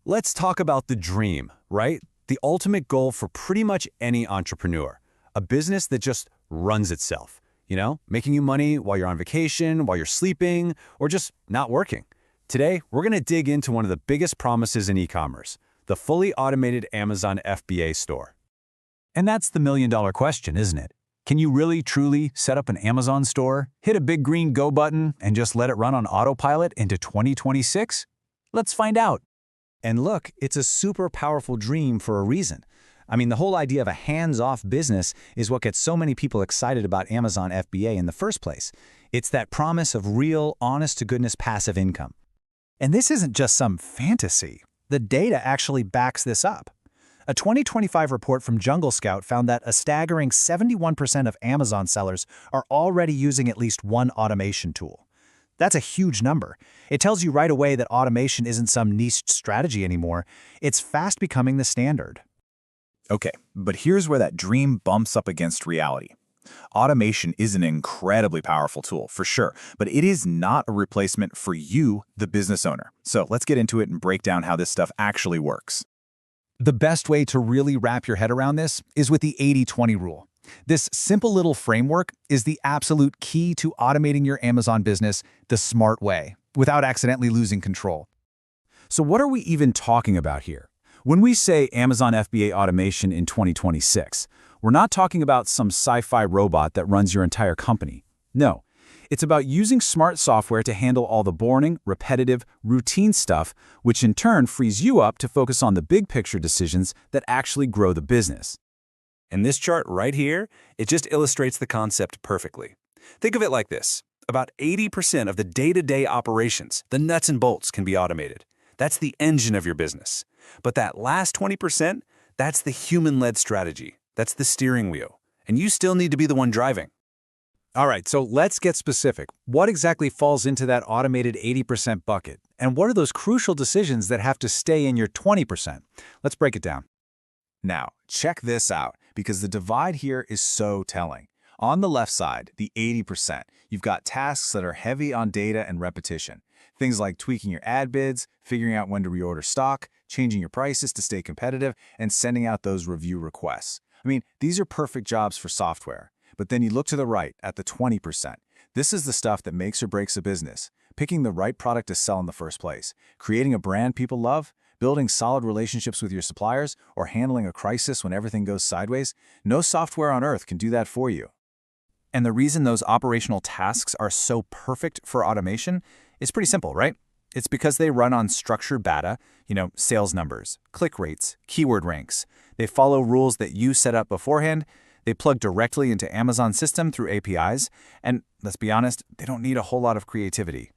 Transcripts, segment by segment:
Let's talk about the dream, right? The ultimate goal for pretty much any entrepreneur. A business that just runs itself, making you money while you're on vacation, while you're sleeping, or just not working. Today, we're going to dig into one of the biggest promises in e-commerce, the fully automated Amazon FBA store. And that's the million-dollar question, isn't it? Can you really, truly set up an Amazon store, hit a big green go button, and just let it run on autopilot into 2026? Let's find out. And look, it's a super powerful dream for a reason. I mean, the whole idea of a hands-off business is what gets so many people excited about Amazon FBA in the first place. It's that promise of real, honest-to-goodness passive income. And this isn't just some fantasy. The data actually backs this up. A 2025 report from Jungle Scout found that a staggering 71% of Amazon sellers are already using at least one automation tool. That's a huge number. It tells you right away that automation isn't some niche strategy anymore. It's fast becoming the standard. Okay, but here's where that dream bumps up against reality. Automation is an incredibly powerful tool, for sure, but it is not a replacement for you, the business owner. So let's get into it and break down how this stuff actually works. The best way to really wrap your head around this is with the 80-20 rule. This simple little framework is the absolute key to automating your Amazon business the smart way, without accidentally losing control. So what are we even talking about here? When we say Amazon FBA automation in 2026, we're not talking about some sci-fi robot that runs your entire company. No, it's about using smart software to handle all the boring, repetitive, routine stuff, which in turn frees you up to focus on the big picture decisions that actually grow the business. And this chart right here, it just illustrates the concept perfectly. Think of it like this. About 80% of the day-to-day operations, the nuts and bolts, can be automated. That's the engine of your business. But that last 20%, that's the human-led strategy. That's the steering wheel. And you still need to be the one driving. All right, so let's get specific. What exactly falls into that automated 80% bucket? And what are those crucial decisions that have to stay in your 20%? Let's break it down. Now, check this out, because the divide here is so telling. On the left side, the 80%, you've got tasks that are heavy on data and repetition. Things like tweaking your ad bids, figuring out when to reorder stock, changing your prices to stay competitive, and sending out those review requests. I mean, these are perfect jobs for software. But then you look to the right at the 20%. This is the stuff that makes or breaks a business. Picking the right product to sell in the first place, creating a brand people love, building solid relationships with your suppliers, or handling a crisis when everything goes sideways. No software on earth can do that for you. And the reason those operational tasks are so perfect for automation is pretty simple, right? It's because they run on structured data, sales numbers, click rates, keyword ranks. They follow rules that you set up beforehand. They plug directly into Amazon's system through APIs. And let's be honest, they don't need a whole lot of creativity.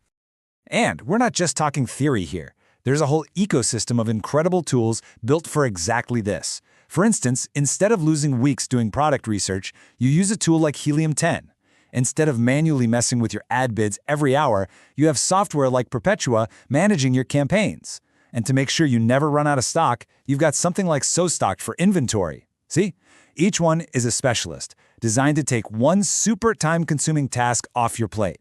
And we're not just talking theory here. There's a whole ecosystem of incredible tools built for exactly this. For instance, instead of losing weeks doing product research, you use a tool like Helium 10. Instead of manually messing with your ad bids every hour, you have software like Perpetua managing your campaigns. And to make sure you never run out of stock, you've got something like SoStock for inventory. See? Each one is a specialist, designed to take one super time-consuming task off your plate.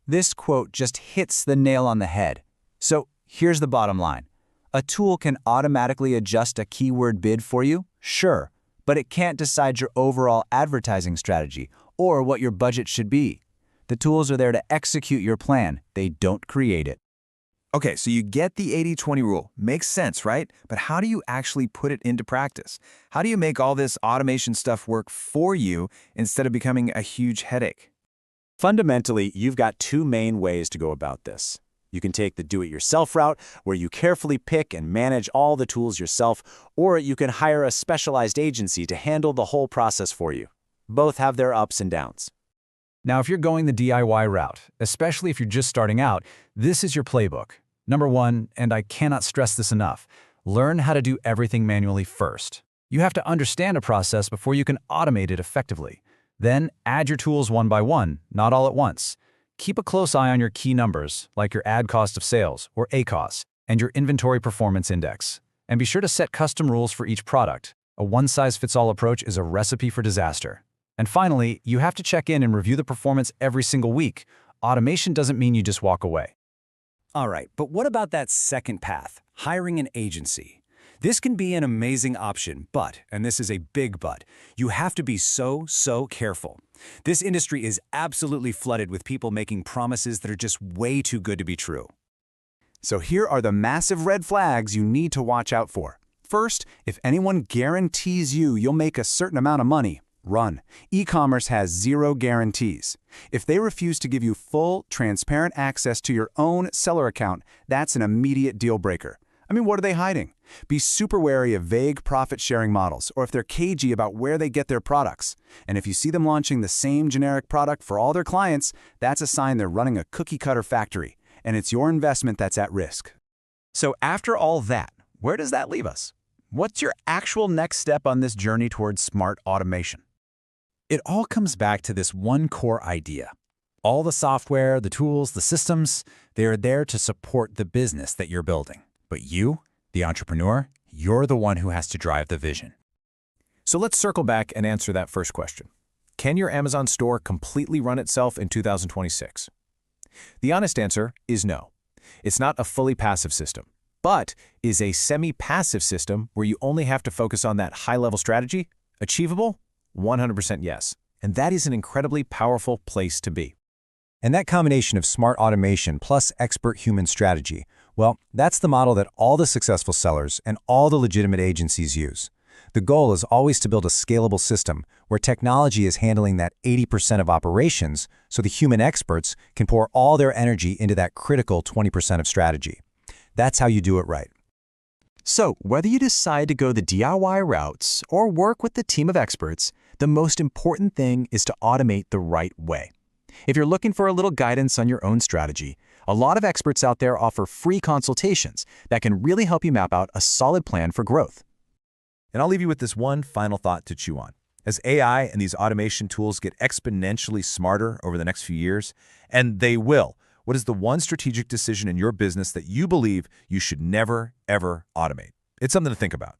This quote just hits the nail on the head. So here's the bottom line. A tool can automatically adjust a keyword bid for you, sure, but it can't decide your overall advertising strategy or what your budget should be. The tools are there to execute your plan. They don't create it. Okay, so you get the 80-20 rule. Makes sense, right? But how do you actually put it into practice? How do you make all this automation stuff work for you instead of becoming a huge headache? Fundamentally, you've got two main ways to go about this. You can take the do-it-yourself route, where you carefully pick and manage all the tools yourself, or you can hire a specialized agency to handle the whole process for you. Both have their ups and downs. Now, if you're going the DIY route, especially if you're just starting out, this is your playbook. Number one, and I cannot stress this enough, learn how to do everything manually first. You have to understand a process before you can automate it effectively. Then add your tools one by one, not all at once. Keep a close eye on your key numbers, like your ad cost of sales, or ACoS, and your inventory performance index. And be sure to set custom rules for each product. A one-size-fits-all approach is a recipe for disaster. And finally, you have to check in and review the performance every single week. Automation doesn't mean you just walk away. All right, but what about that second path? Hiring an agency. This can be an amazing option, but, and this is a big but, you have to be so careful. This industry is absolutely flooded with people making promises that are just way too good to be true. So here are the massive red flags you need to watch out for. First, if anyone guarantees you'll make a certain amount of money, run. E-commerce has zero guarantees. If they refuse to give you full, transparent access to your own seller account, that's an immediate deal breaker. I mean, what are they hiding? Be super wary of vague profit-sharing models, or if they're cagey about where they get their products. And if you see them launching the same generic product for all their clients, that's a sign they're running a cookie-cutter factory, and it's your investment that's at risk. So after all that, where does that leave us? What's your actual next step on this journey towards smart automation? It all comes back to this one core idea. All the software, the tools, the systems, they are there to support the business that you're building. But you, the entrepreneur, you're the one who has to drive the vision. So let's circle back and answer that first question. Can your Amazon store completely run itself in 2026? The honest answer is no. It's not a fully passive system, but is a semi-passive system where you only have to focus on that high-level strategy. Achievable? 100% yes. And that is an incredibly powerful place to be. And that combination of smart automation plus expert human strategy, well, that's the model that all the successful sellers and all the legitimate agencies use. The goal is always to build a scalable system where technology is handling that 80% of operations so the human experts can pour all their energy into that critical 20% of strategy. That's how you do it right. So, whether you decide to go the DIY routes or work with the team of experts, the most important thing is to automate the right way. If you're looking for a little guidance on your own strategy, a lot of experts out there offer free consultations that can really help you map out a solid plan for growth. And I'll leave you with this one final thought to chew on. As AI and these automation tools get exponentially smarter over the next few years, and they will, what is the one strategic decision in your business that you believe you should never, ever automate? It's something to think about.